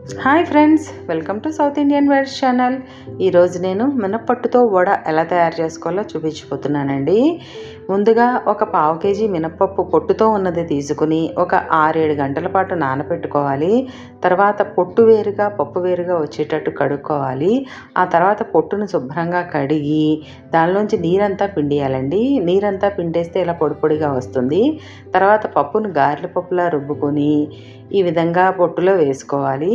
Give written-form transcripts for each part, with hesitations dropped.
Hi friends, welcome to South Indian వెల్స్ channel. ఈరోజు నేను మినప్పట్టుతో వడ ఎలా తయారు చేసుకోవాలో చూపించిపోతున్నానండి. ముందుగా ఒక పావు కేజీ మినప్పప్పు పొట్టుతో ఉన్నది తీసుకుని ఒక 6-7 గంటల పాటు నానబెట్టుకోవాలి. తర్వాత పొట్టు వేరుగా పప్పు వేరుగా వచ్చేటట్టు కడుక్కోవాలి. ఆ తర్వాత పొట్టును శుభ్రంగా కడిగి దానిలోంచి నీరంతా పిండియాలండి. నీరంతా పిండేస్తే ఇలా పొడి పొడిగా వస్తుంది. తర్వాత పప్పును గారెల పప్పులా రుబ్బుకొని ఈ విధంగా పొట్టులో వేసుకోవాలి.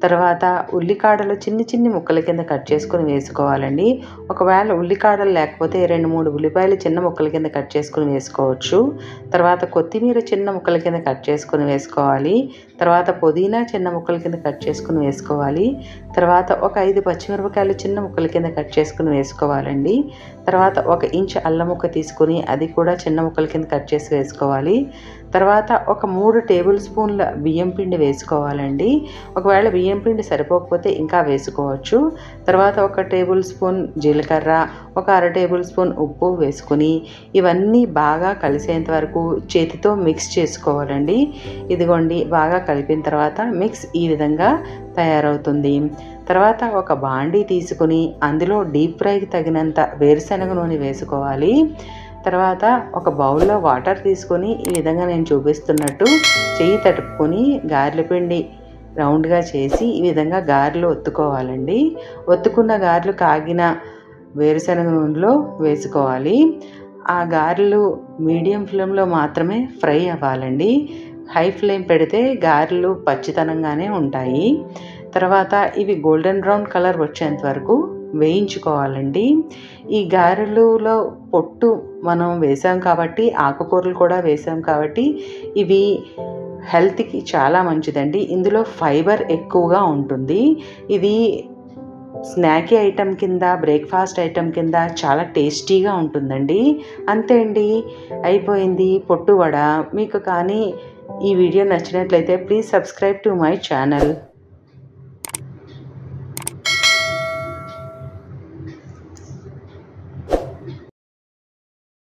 తర్వాత ఉల్లికాడలు చిన్ని చిన్ని ముక్కల కింద కట్ చేసుకుని వేసుకోవాలండి. ఒకవేళ ఉల్లికాడలు లేకపోతే 2-3 ఉల్లిపాయలు చిన్న ముక్కల కింద కట్ చేసుకుని వేసుకోవచ్చు. తర్వాత కొత్తిమీర చిన్న ముక్కల కింద కట్ చేసుకుని వేసుకోవాలి. తర్వాత పుదీనా చిన్న ముక్కల కింద కట్ చేసుకుని వేసుకోవాలి. తర్వాత ఒక 5 పచ్చిమిరపకాయలు చిన్న ముక్కల కింద కట్ చేసుకుని వేసుకోవాలండి. తర్వాత 1 ఇంచ్ అల్లం ముక్క తీసుకుని అది కూడా చిన్న ముక్కల కింద కట్ చేసి వేసుకోవాలి. తర్వాత ఒక 3 టేబుల్ స్పూన్ల బియ్యం పిండి వేసుకోవాలండి. ఒకవేళ బియ్యం పిండి సరిపోకపోతే ఇంకా వేసుకోవచ్చు. తర్వాత 1 టేబుల్ స్పూన్ జీలకర్ర, ఒక 1/2 టేబుల్ స్పూన్ ఉప్పు వేసుకుని ఇవన్నీ బాగా కలిసేంత వరకు చేతితో మిక్స్ చేసుకోవాలండి. ఇదిగోండి, బాగా కలిపిన తర్వాత మిక్స్ ఈ విధంగా తయారవుతుంది. తర్వాత ఒక బాండీ తీసుకుని అందులో డీప్ ఫ్రైకి తగినంత వేరుశనగ నూనె వేసుకోవాలి. తర్వాత ఒక బౌల్లో వాటర్ తీసుకొని ఈ విధంగా నేను చూపిస్తున్నట్టు చెయ్యి తడుపుకొని గారెల పిండి రౌండ్గా చేసి ఈ విధంగా గారెలు ఒత్తుకోవాలండి. ఒత్తుకున్న గారెలు కాగిన వేరుశనగ నూనెలో వేసుకోవాలి. ఆ గారెలు మీడియం ఫ్లేమ్లో మాత్రమే ఫ్రై అవ్వాలండి. హై ఫ్లేమ్ పెడితే గారెలు పచ్చితనంగానే ఉంటాయి. తర్వాత ఇవి గోల్డెన్ బ్రౌన్ కలర్ వచ్చేంత వరకు వేయించుకోవాలండి. ఈ గారెలలో పొట్టు మనం వేసాం కాబట్టి, ఆకుకూరలు కూడా వేసాం కాబట్టి ఇవి హెల్త్కి చాలా మంచిదండి. ఇందులో ఫైబర్ ఎక్కువగా ఉంటుంది. ఇది స్నాకీ ఐటెం కింద, బ్రేక్ఫాస్ట్ ఐటెం కింద చాలా టేస్టీగా ఉంటుందండి. అంతే అండి, అయిపోయింది పొట్టు వడ. మీకు కానీ ఈ వీడియో నచ్చినట్లయితే please subscribe to my channel.